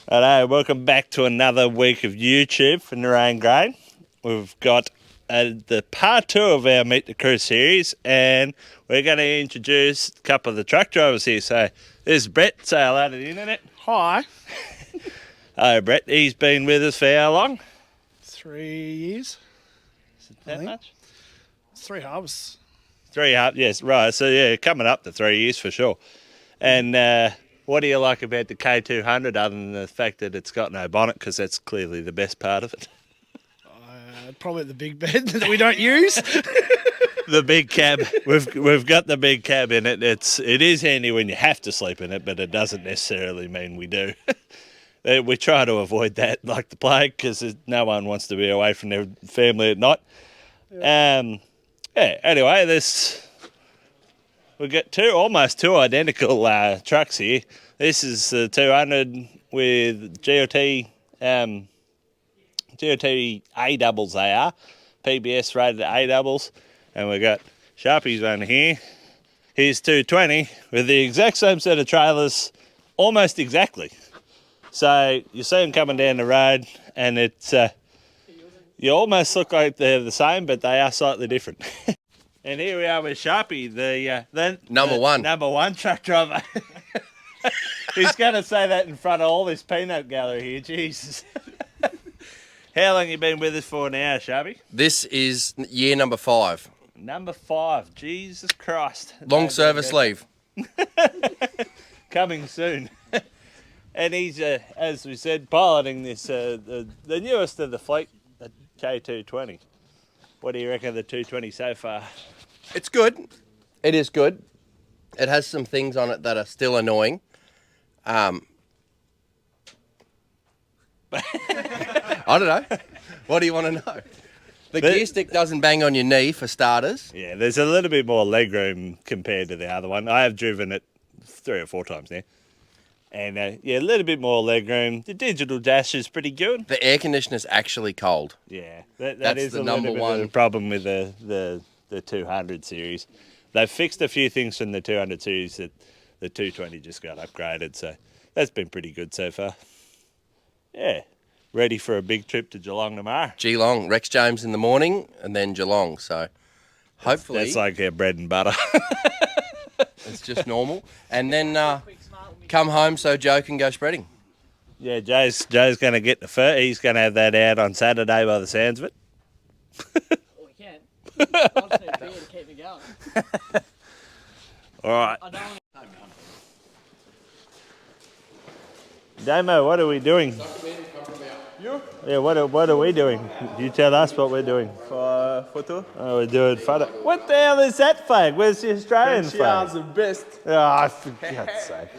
Hello, welcome back to another week of YouTube for Narayan Grain. We've got the part 2 of our Meet the Crew series, and we're going to introduce a couple of the truck drivers here. So there's Brett, say hello to the internet. Hi. Hello Brett, he's been with us for how long? 3 years. Is it that much? It's 3 halves. 3 half, yes, right. So yeah, coming up to 3 years for sure. And what do you like about the K200 other than the fact that it's got no bonnet, because that's clearly the best part of it? Probably the big bed that we don't use. The big cab. We've got the big cab in it. It is handy when you have to sleep in it, but it doesn't necessarily mean we do. We try to avoid that like the plague, because no one wants to be away from their family at night. Yeah. Anyway, we've got almost two identical trucks here. This is the 200 with GOT A doubles they are, PBS rated A doubles, and we've got Sharpie's one here. Here's 220 with the exact same set of trailers, almost exactly. So you see them coming down the road, and you almost look like they're the same, but they are slightly different. And here we are with Sharpie, the number one truck driver. He's going to say that in front of all this peanut gallery here, Jesus. How long you been with us for now, Sharpie? This is year number 5. Number 5, Jesus Christ. Long service leave. Coming soon. And he's, as we said, piloting this, the newest of the fleet, the K220. What do you reckon of the 220 so far? It's good. It is good. It has some things on it that are still annoying. I don't know. What do you want to know? The gear stick doesn't bang on your knee, for starters. Yeah, there's a little bit more legroom compared to the other one. I have driven it 3 or 4 times now. And a little bit more legroom. The digital dash is pretty good. The air conditioner's actually cold. Yeah, that is the number one. The problem with the 200 series. They've fixed a few things from the 200 series that the 220 just got upgraded, so that's been pretty good so far. Yeah, ready for a big trip to Geelong tomorrow. Geelong, Rex James in the morning, and then Geelong. So hopefully that's like our bread and butter. It's just normal, and then come home so Joe can go spreading. Yeah, Joe's going to get the fur. He's going to have that out on Saturday by the sounds of it. Well, we can. I just need beer to keep me going. All right. I don't want to... Damo, what are we doing? You? Yeah, what are we doing? You tell us what we're doing. For photo? Oh, we're doing photo. What the hell is that flag? Where's the Australian flag? the best. Oh, for God's sake.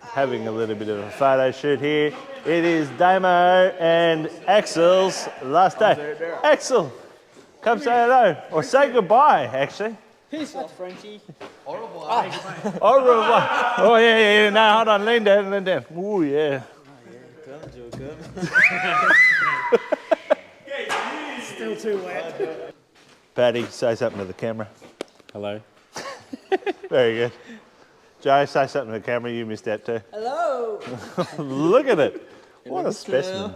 Having a little bit of a photo shoot here. It is Damo and Axel's last day. Axel, come say hello. Or say goodbye, actually. Peace off, Frenchie. Au revoir. Oh, yeah. No, hold on. Lean down. Ooh, yeah. Still too wet. Paddy, say something to the camera. Hello. Very good. Joe, say something to the camera. You missed that too. Hello. Look at it. What a specimen.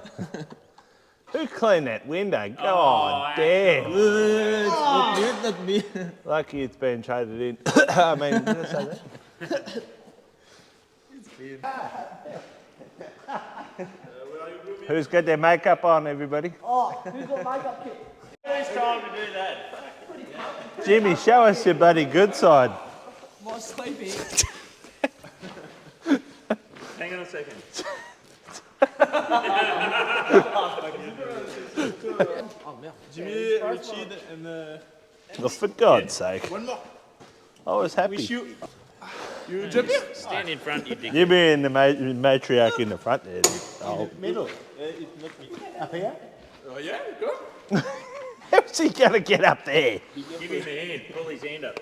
Who cleaned that window? God damn. Not me. Lucky it's been traded in. I mean, did I say that? Who's got their makeup on, everybody? Oh, who's got makeup kit? Who's time to do that? Jimmy, show us your bloody good side. My sleepy. Hang on a second. Jimmy, Richard, and Oh, for God's sake. one more. I was happy. You jump here? Stand in front, you dick. You being the matriarch in the front there. Oh. Middle. It's not me. Up here? Oh, yeah, go. How's he going to get up there? Give him a hand. Pull his hand up.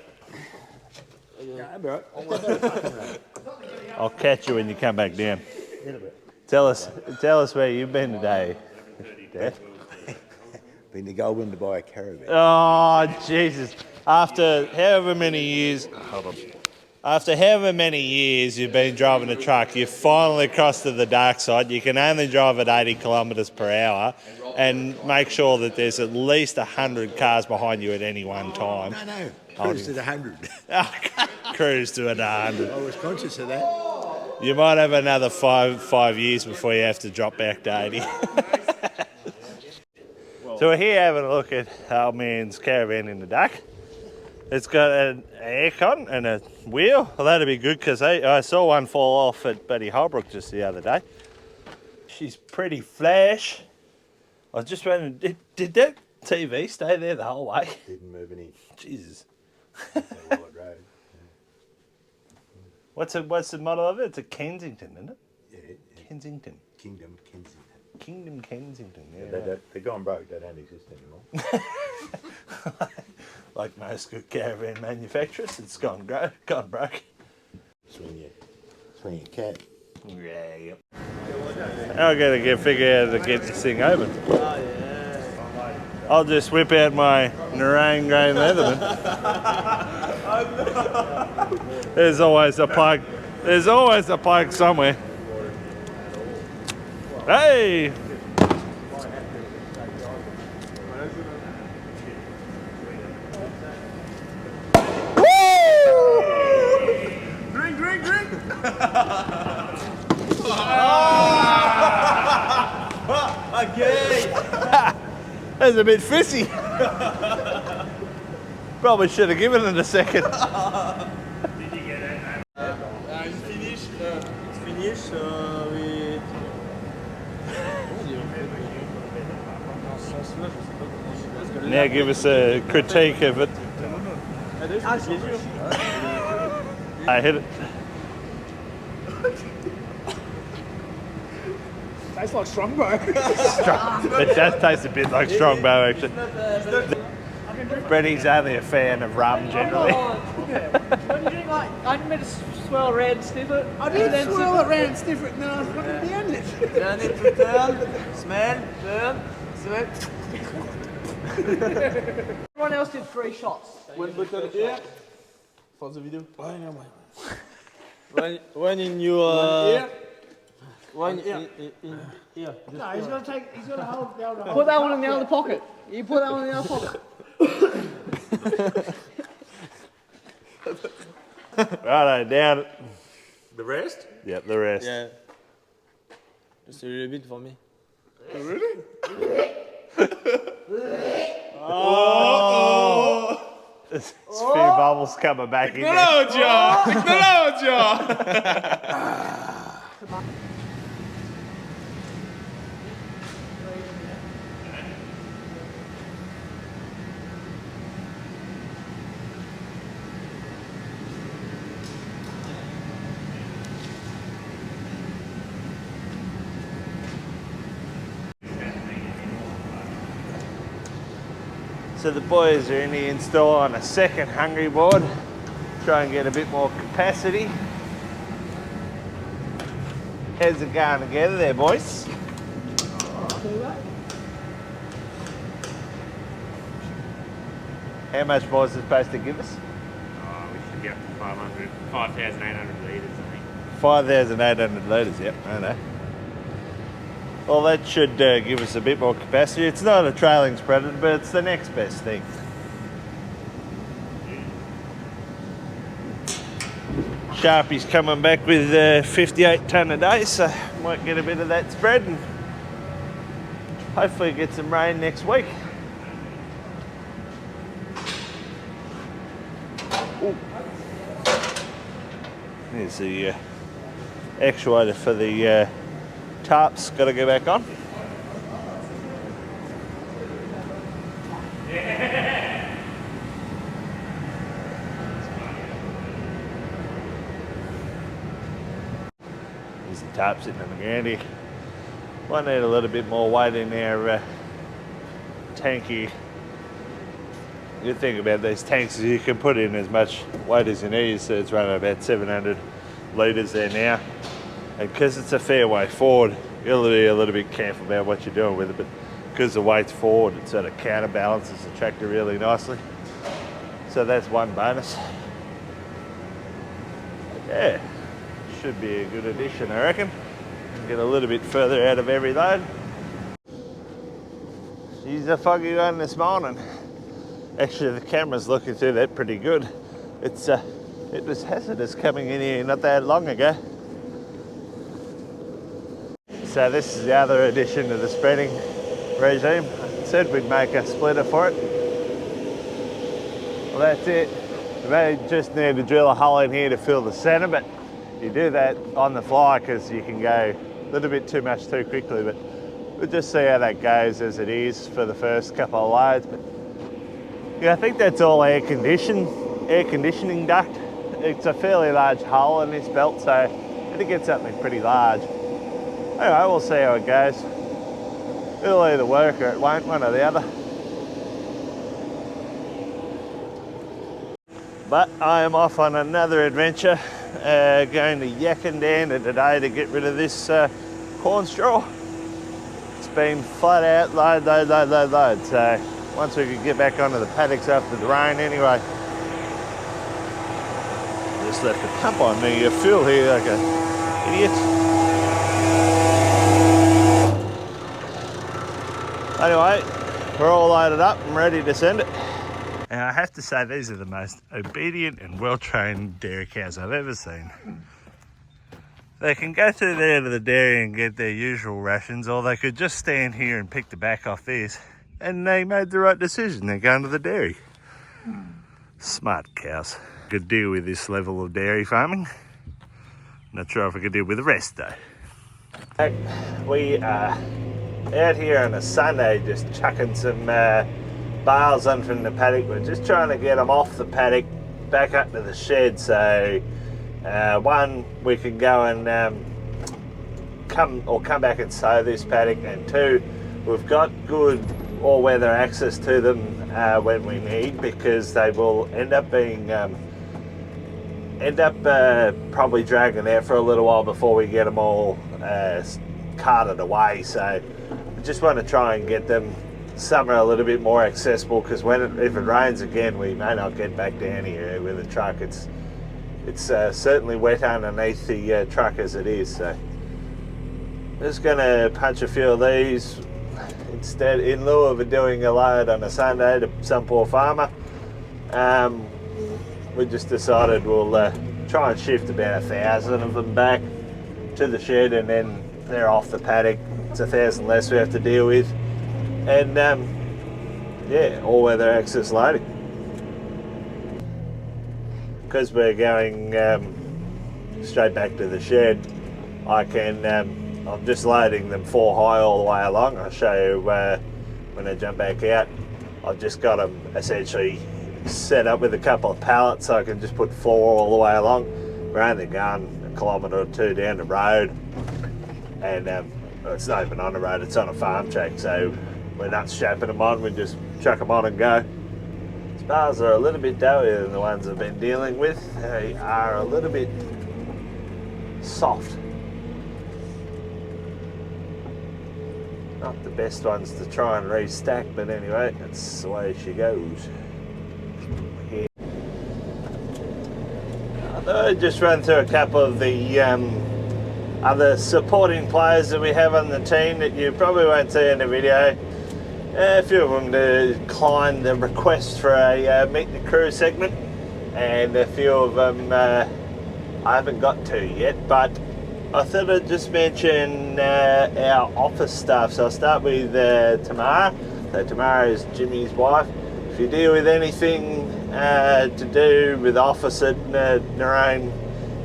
I'll catch you when you come back down. Tell us where you've been today, Dad. Been to Goulburn to buy a caravan. Oh, Jesus. After however many years, hold on. After however many years you've been driving a truck, you've finally crossed to the dark side. You can only drive at 80 kilometres per hour and make sure that there's at least 100 cars behind you at any one time. No. Cruise to the 100. Cruise to at 100. I was conscious of that. You might have another five years before you have to drop back to 80. So we're here having a look at old man's caravan in the dark. It's got an aircon and a wheel. Well, that'd be good because I saw one fall off at Buddy Holbrook just the other day. She's pretty flash. I was just wondering, did that TV stay there the whole way? Didn't move any. Jesus. Road. What's the model of it? It's a Kensington, isn't it? Yeah. Kensington. Kingdom Kensington. Kingdom Kensington, yeah. They're gone broke. They don't exist anymore. Like most good caravan manufacturers, it's gone broke. Swing your cat. Yeah, yep. I gotta figure out how to get this thing open. I'll just whip out my Narang grain Leatherman. There's always a plug. There's always a plug somewhere. Hey! That's a bit fizzy. Probably should have given it a second. It's finished. It's finished with. Now give us a critique of it. I hit it. Tastes like Strongbow. It does taste a bit like Strongbow, actually. Brenny's only a fan of rum generally. When you drink like, I can better swirl around and sniff it. I did swirl it round, sniff it, and then I was putting down it. Turn it to turn. Smell. Turn. Smell. Everyone else did 3 shots. One bottle here. For the video. One in your. One in here. No, he's got to hold the other. Put that one in the other pocket. You put that one in the other pocket. Righto, down. The rest? Yep, the rest. Yeah. Just a little bit for me. Really? There's a few bubbles coming back in there. So the boys are in here installing a second hungry board, try and get a bit more capacity. How's it going together there, boys? How much more is it supposed to give us? Oh, we should get up to 5,800 litres, I think. 5,800 litres, yep, I know. Well, that should give us a bit more capacity. It's not a trailing spreader, but it's the next best thing. Sharpie's coming back with 58 tonne a day, so might get a bit of that spread and hopefully get some rain next week. Ooh. There's the actuator for the tarps, got to go back on. There's the tarp sitting on the ground here. Might need a little bit more weight in our tanky. Good thing about these tanks is you can put in as much weight as you need, so it's running about 700 litres there now. And because it's a fair way forward, you've got to be a little bit careful about what you're doing with it, but because the weight's forward, it sort of counterbalances the tractor really nicely. So that's one bonus. Yeah, should be a good addition, I reckon. Get a little bit further out of every load. She's a foggy one this morning. Actually, the camera's looking through that pretty good. It was hazardous coming in here not that long ago. So this is the other addition to the spreading regime. I said we'd make a splitter for it. Well, that's it. We may just need to drill a hole in here to fill the centre, but you do that on the fly because you can go a little bit too much too quickly, but we'll just see how that goes as it is for the first couple of loads. But yeah, I think that's all air conditioning duct. It's a fairly large hole in this belt, so I think it's something pretty large. Anyway, we'll see how it goes. It'll either work or it won't, one or the other. But I am off on another adventure, going to Yakandanda today to get rid of this corn straw. It's been flat out, load. So once we can get back onto the paddocks after the rain anyway. Just left the pump on me, a fuel here like an idiot. Anyway, we're all loaded up and ready to send it. And I have to say, these are the most obedient and well-trained dairy cows I've ever seen. They can go through there to the dairy and get their usual rations, or they could just stand here and pick the back off this. And they made the right decision. They're going to the dairy. Smart cows. Could deal with this level of dairy farming. Not sure if I could deal with the rest though. We are out here on a Sunday just chucking some bales on from the paddock. We're just trying to get them off the paddock back up to the shed, so one, we can go and come back and sow this paddock, and two, we've got good all-weather access to them when we need, because they will end up being probably dragging out for a little while before we get them all carted away. So we just want to try and get them somewhere a little bit more accessible, because if it rains again, we may not get back down here with the truck. It's certainly wet underneath the truck as it is. So just going to punch a few of these instead, in lieu of doing a load on a Sunday to some poor farmer. We just decided we'll try and shift about 1,000 of them back to the shed, and then they're off the paddock. It's 1,000 less we have to deal with. And yeah, all-weather access loading. Because we're going straight back to the shed, I can, I'm just loading them 4 high all the way along. I'll show you when I jump back out. I've just got them essentially set up with a couple of pallets, so I can just put 4 all the way along. We're only going 1 kilometre or 2 down the road, and it's not even on the road, it's on a farm track, so we're not strapping them on, we just chuck them on and go. These bars are a little bit doughier than the ones I've been dealing with. They are a little bit soft. Not the best ones to try and restack, but anyway, that's the way she goes. Yeah. I thought I'd just run through a couple of the other supporting players that we have on the team that you probably won't see in the video. A few of them declined the request for a meet the crew segment, and a few of them I haven't got to yet, but I thought I'd just mention our office staff. So I'll start with Tamara. So Tamara is Jimmy's wife. If you deal with anything to do with office at Nerone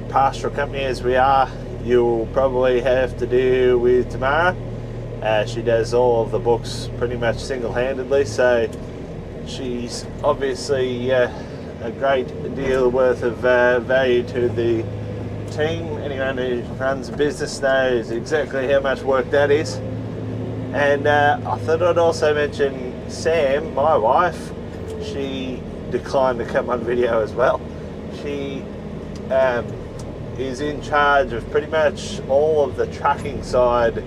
Pastoral Company as we are, you'll probably have to deal with Tamara. She does all of the books pretty much single-handedly, so she's obviously a great deal worth of value to the team. Anyone who runs a business knows exactly how much work that is. And I thought I'd also mention Sam, my wife. She declined to come on video as well. She is in charge of pretty much all of the trucking side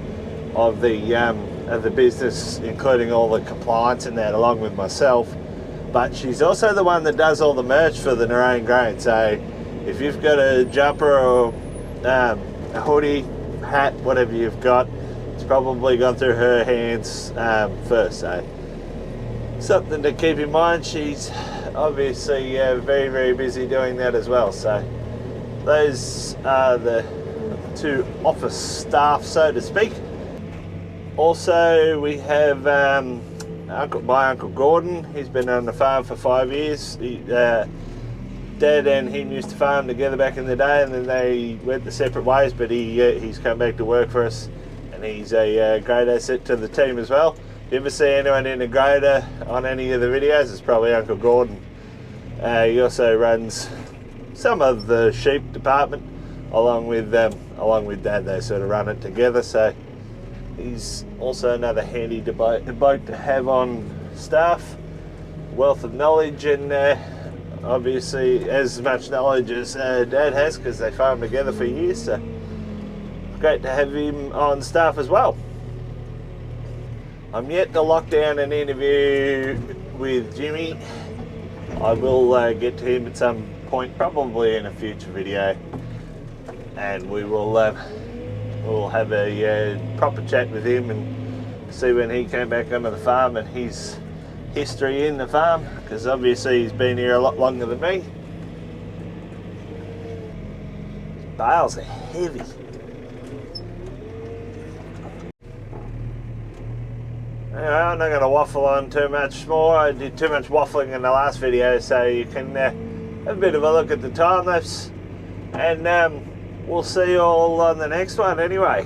of the business, including all the compliance and that, along with myself. But she's also the one that does all the merch for the Nerone Grain. So if you've got a jumper or a hoodie, hat, whatever you've got, it's probably gone through her hands first. So something to keep in mind. She's obviously very, very busy doing that as well. So those are the two office staff, so to speak. Also, we have my Uncle Gordon. He's been on the farm for 5 years. Dad and him used to farm together back in the day, and then they went their separate ways, but he's come back to work for us, and he's a great asset to the team as well. If you ever see anyone in a grader on any of the videos, it's probably Uncle Gordon. He also runs some of the sheep department along with Dad. They sort of run it together, so he's also another handy boat to have on staff. Wealth of knowledge, and obviously as much knowledge as Dad has, because they farm together for years, so great to have him on staff as well. I'm yet to lock down an interview with Jimmy. I will get to him at some point, probably in a future video, and we will we'll have a proper chat with him and see when he came back onto the farm and his history in the farm, because obviously he's been here a lot longer than me. Bales are heavy. Anyway, I'm not going to waffle on too much more. I did too much waffling in the last video, so you can have a bit of a look at the time lapse, and we'll see you all on the next one anyway.